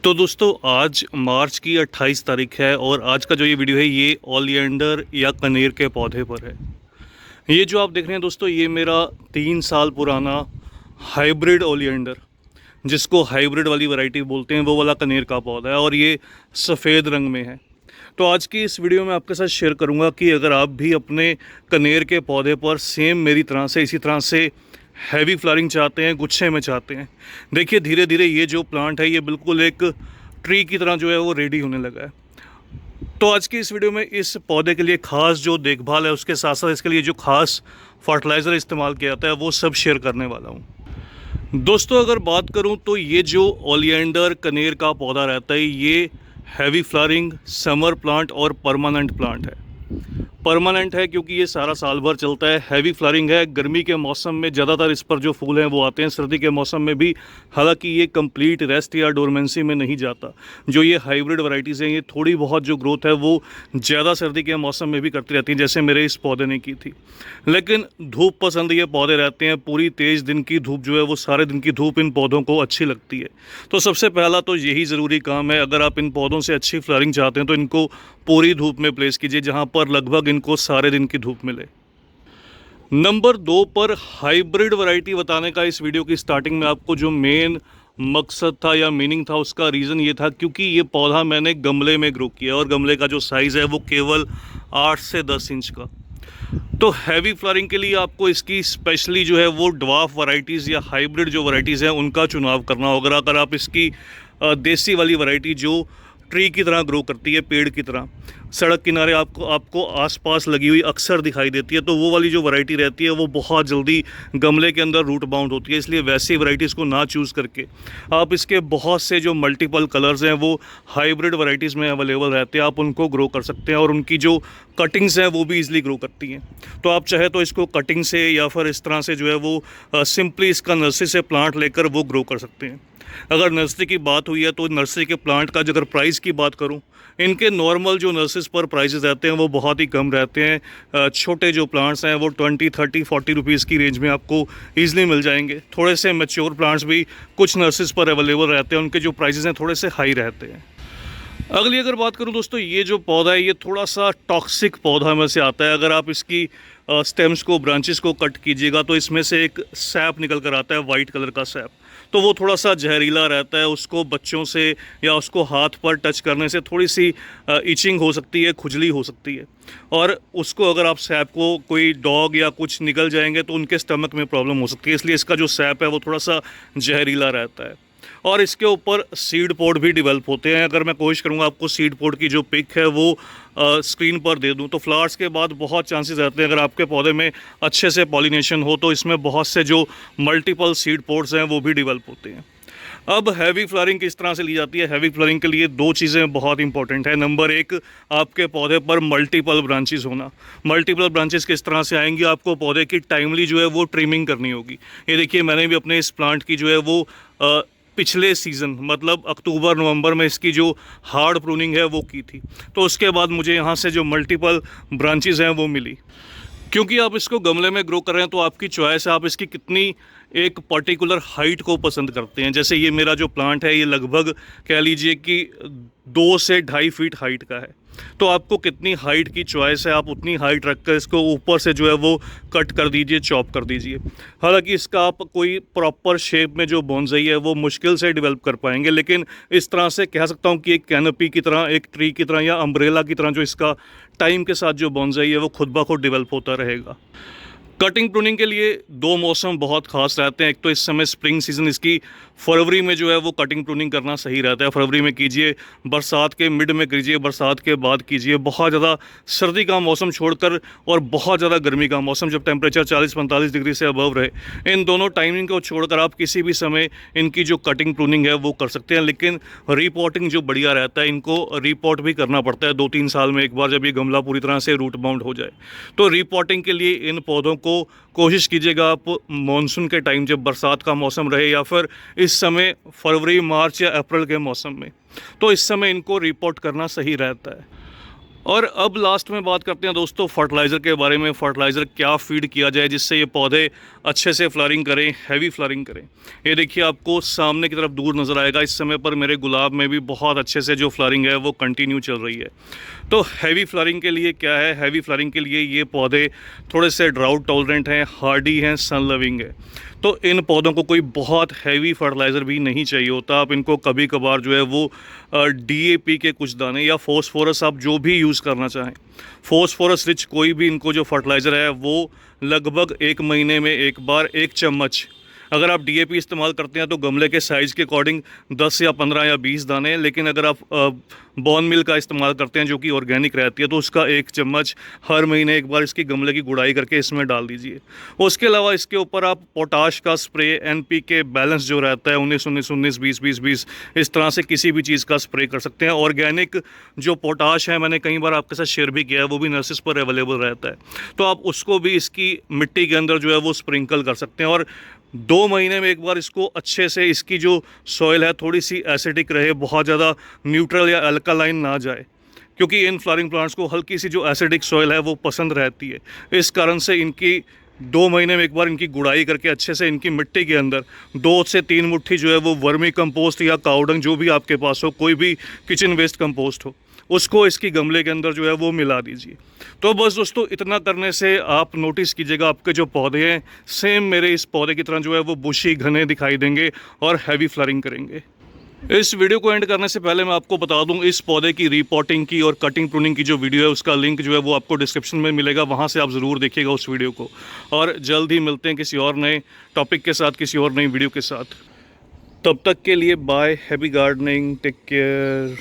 तो दोस्तों आज मार्च की 28 तारीख है और आज का जो ये वीडियो है ये ओलियंडर या कनेर के पौधे पर है। ये जो आप देख रहे हैं दोस्तों ये मेरा 3 साल पुराना हाइब्रिड ओलियंडर, जिसको हाइब्रिड वाली वैरायटी बोलते हैं, वो वाला कनेर का पौधा है और ये सफ़ेद रंग में है। तो आज की इस वीडियो में आपके साथ शेयर करूंगा कि अगर आप भी अपने कनेर के पौधे पर सेम मेरी तरह से इसी तरह से हैवी फ्लावरिंग चाहते हैं, गुच्छे में चाहते हैं, देखिए धीरे धीरे ये जो प्लांट है ये बिल्कुल एक ट्री की तरह जो है वो रेडी होने लगा है। तो आज की इस वीडियो में इस पौधे के लिए ख़ास जो देखभाल है, उसके साथ साथ इसके लिए जो ख़ास फर्टिलाइज़र इस्तेमाल किया जाता है, वो सब शेयर करने वाला हूँ। दोस्तों अगर बात करूँ तो ये जो ओलियंडर कनेर का पौधा रहता है ये हैवी फ्लावरिंग समर प्लांट और परमानेंट प्लांट है। परमानेंट है क्योंकि ये सारा साल भर चलता है। हैवी फ्लावरिंग है, गर्मी के मौसम में ज़्यादातर इस पर जो फूल हैं वो आते हैं, सर्दी के मौसम में भी, हालांकि ये कंप्लीट रेस्ट या डोरमेंसी में नहीं जाता। जो ये हाइब्रिड वैरायटीज़ हैं ये थोड़ी बहुत जो ग्रोथ है वो ज़्यादा सर्दी के मौसम में भी करती रहती हैं, जैसे मेरे इस पौधे ने की थी। लेकिन धूप पसंद ये पौधे रहते हैं, पूरी तेज़ दिन की धूप जो है वो सारे दिन की धूप इन पौधों को अच्छी लगती है। तो सबसे पहला तो यही ज़रूरी काम है, अगर आप इन पौधों से अच्छी फ्लावरिंग चाहते हैं तो इनको पूरी धूप में प्लेस कीजिए, जहाँ पर लगभग इनको सारे दिन की धूप मिले। नंबर 2 पर हाइब्रिड वैरायटी बताने का इस वीडियो की स्टार्टिंग में आपको जो मेन मकसद था या मीनिंग था, उसका रीज़न ये था क्योंकि ये पौधा मैंने गमले में ग्रो किया और गमले का जो साइज़ है वो केवल 8 से 10 इंच का। तो हैवी फ्लावरिंग के लिए आपको इसकी स्पेशली जो है वो ड्वार्फ वैरायटीज़ या हाइब्रिड जो वैरायटीज़ हैं उनका चुनाव करना होगा। अगर आप इसकी देसी वाली वैरायटी जो ट्री की तरह ग्रो करती है, पेड़ की तरह, सड़क किनारे आपको आसपास लगी हुई अक्सर दिखाई देती है, तो वो वाली जो वैरायटी रहती है वो बहुत जल्दी गमले के अंदर रूट बाउंड होती है। इसलिए वैसी वैरायटीज़ को ना चूज़ करके आप इसके बहुत से जो मल्टीपल कलर्स हैं वो हाइब्रिड वैरायटीज़ में अवेलेबल रहते हैं, आप उनको ग्रो कर सकते हैं और उनकी जो कटिंग्स हैं वो भी ईजिली ग्रो करती हैं। तो आप चाहे तो इसको कटिंग से या फिर इस तरह से जो है वो सिंपली इसका नर्सरी से प्लांट लेकर वो ग्रो कर सकते हैं। अगर नर्सरी की बात हुई है तो नर्सरी के प्लांट का अगर प्राइस की बात करूं, इनके नॉर्मल जो नर्सरीज पर प्राइसेस रहते हैं वो बहुत ही कम रहते हैं। छोटे जो प्लांट्स हैं वो 20, 30, 40 रुपीज़ की रेंज में आपको ईजिली मिल जाएंगे। थोड़े से मैच्योर प्लांट्स भी कुछ नर्सरीज पर अवेलेबल रहते हैं, उनके जो प्राइसेस हैं थोड़े से हाई रहते हैं। अगली अगर बात करूं दोस्तों, ये जो पौधा है ये थोड़ा सा टॉक्सिक पौधा में से आता है। अगर आप इसकी स्टेम्स को, ब्रांचेस को कट कीजिएगा तो इसमें से एक सैप निकल कर आता है, वाइट कलर का सैप। तो वो थोड़ा सा जहरीला रहता है, उसको बच्चों से या उसको हाथ पर टच करने से थोड़ी सी इचिंग हो सकती है, खुजली हो सकती है। और उसको अगर आप सैप को कोई डॉग या कुछ निकल जाएंगे तो उनके स्टमक में प्रॉब्लम हो सकती है। इसलिए इसका जो सैप है वो थोड़ा सा जहरीला रहता है। और इसके ऊपर सीड पोड भी डेवलप होते हैं। अगर मैं कोशिश करूंगा आपको सीड पोड की जो पिक है वो स्क्रीन पर दे दूं, तो फ्लावर्स के बाद बहुत चांसेस रहते हैं, अगर आपके पौधे में अच्छे से पॉलिनेशन हो तो इसमें बहुत से जो मल्टीपल सीड पोड्स हैं वो भी डेवलप होते हैं। अब हैवी फ्लावरिंग किस तरह से ली जाती है? हैवी फ्लावरिंग के लिए 2 चीज़ें बहुत इंपॉर्टेंट है। नंबर 1, आपके पौधे पर मल्टीपल ब्रांचेस होना। मल्टीपल ब्रांचेस किस तरह से आएंगी? आपको पौधे की टाइमली जो है वो ट्रिमिंग करनी होगी। ये देखिए मैंने भी अपने इस प्लांट की जो है वो पिछले सीज़न मतलब अक्टूबर नवंबर में इसकी जो हार्ड प्रूनिंग है वो की थी। तो उसके बाद मुझे यहाँ से जो मल्टीपल ब्रांचेस हैं वो मिली। क्योंकि आप इसको गमले में ग्रो कर रहे हैं तो आपकी चॉइस है, आप इसकी कितनी एक पर्टिकुलर हाइट को पसंद करते हैं। जैसे ये मेरा जो प्लांट है ये लगभग कह लीजिए कि 2 से 2.5 फीट हाइट का है। तो आपको कितनी हाइट की चॉइस है, आप उतनी हाइट रखकर इसको ऊपर से जो है वो कट कर दीजिए, चॉप कर दीजिए। हालांकि इसका आप कोई प्रॉपर शेप में जो बोनसाई है वो मुश्किल से डेवलप कर पाएंगे, लेकिन इस तरह से कह सकता हूँ कि एक कैनोपी की तरह, एक ट्री की तरह या अम्ब्रेला की तरह जो इसका टाइम के साथ जो बोनसाई है वो खुद ब खुद डेवलप होता रहेगा। कटिंग प्रूनिंग के लिए 2 मौसम बहुत ख़ास रहते हैं। एक तो इस समय स्प्रिंग सीज़न, इसकी फरवरी में जो है वो कटिंग प्रूनिंग करना सही रहता है। फरवरी में कीजिए, बरसात के मिड में कीजिए, बरसात के बाद कीजिए। बहुत ज़्यादा सर्दी का मौसम छोड़कर और बहुत ज़्यादा गर्मी का मौसम, जब टेम्परेचर 40-45 डिग्री से अबव रहे, इन दोनों टाइमिंग को छोड़कर आप किसी भी समय इनकी जो कटिंग प्रूनिंग है वो कर सकते हैं। लेकिन रीपॉटिंग जो बढ़िया रहता है, इनको रीपॉट भी करना पड़ता है 2-3 साल में एक बार, जब ये गमला पूरी तरह से रूट बाउंड हो जाए। तो रीपॉटिंग के लिए इन पौधों को कोशिश कीजिएगा आप मॉनसून के टाइम, जब बरसात का मौसम रहे, या फिर इस समय फरवरी, मार्च या अप्रैल के मौसम में, तो इस समय इनको रिपोर्ट करना सही रहता है। और अब लास्ट में बात करते हैं दोस्तों फर्टिलाइज़र के बारे में। फर्टिलाइज़र क्या फीड किया जाए जिससे ये पौधे अच्छे से फ्लरिंग करें, हैवी फ्लरिंग करें। ये देखिए आपको सामने की तरफ दूर नज़र आएगा, इस समय पर मेरे गुलाब में भी बहुत अच्छे से जो फ्लरिंग है वो कंटिन्यू चल रही है। तो हैवी फ्लरिंग के लिए क्या है, हैवी फ्लरिंग के लिए ये पौधे थोड़े से ड्राउट टॉलरेंट हैं, हार्डी हैं, सन लविंग है। तो इन पौधों को कोई बहुत हैवी फर्टिलाइज़र भी नहीं चाहिए होता। आप इनको कभी कभार जो है वो DAP के कुछ दाने या फॉस्फोरस, आप जो भी यूज़ करना चाहें, फॉस्फोरस रिच कोई भी इनको जो फर्टिलाइज़र है वो लगभग 1 महीने में एक बार 1 चम्मच। अगर आप DAP इस्तेमाल करते हैं तो गमले के साइज़ के अकॉर्डिंग 10 या 15 या 20 दाने, लेकिन अगर आप बॉन मिल का इस्तेमाल करते हैं जो कि ऑर्गेनिक रहती है तो उसका 1 चम्मच हर महीने एक बार इसकी गमले की गुड़ाई करके इसमें डाल दीजिए। उसके अलावा इसके ऊपर आप पोटाश का स्प्रे, NPK बैलेंस जो रहता है 19-19-19 20-20-20 इस तरह से किसी भी चीज़ का स्प्रे कर सकते हैं। ऑर्गेनिक जो पोटाश है मैंने कई बार आपके साथ शेयर भी किया है, वो भी नर्सेस पर अवेलेबल रहता है, तो आप उसको भी इसकी मिट्टी के अंदर जो है वो स्प्रिंकल कर सकते हैं। और 2 महीने में एक बार इसको अच्छे से, इसकी जो सॉइल है थोड़ी सी एसिडिक रहे, बहुत ज़्यादा न्यूट्रल या अल्कालाइन ना जाए, क्योंकि इन फ्लावरिंग प्लांट्स को हल्की सी जो एसिडिक सॉइल है वो पसंद रहती है। इस कारण से इनकी 2 महीने में एक बार इनकी गुड़ाई करके अच्छे से इनकी मिट्टी के अंदर 2 से 3 मुट्ठी जो है वो वर्मी कंपोस्ट या काउडंग जो भी आपके पास हो, कोई भी किचन वेस्ट कंपोस्ट हो, उसको इसकी गमले के अंदर जो है वो मिला दीजिए। तो बस दोस्तों इतना करने से आप नोटिस कीजिएगा आपके जो पौधे हैं सेम मेरे इस पौधे की तरह जो है वो बुशी घने दिखाई देंगे और हैवी फ्लरिंग करेंगे। इस वीडियो को एंड करने से पहले मैं आपको बता दूं, इस पौधे की रीपॉटिंग की और कटिंग प्रूनिंग की जो वीडियो है उसका लिंक जो है वो आपको डिस्क्रिप्शन में मिलेगा, वहां से आप ज़रूर देखिएगा उस वीडियो को। और जल्द ही मिलते हैं किसी और नए टॉपिक के साथ, किसी और नई वीडियो के साथ। तब तक के लिए bye, happy gardening, take care.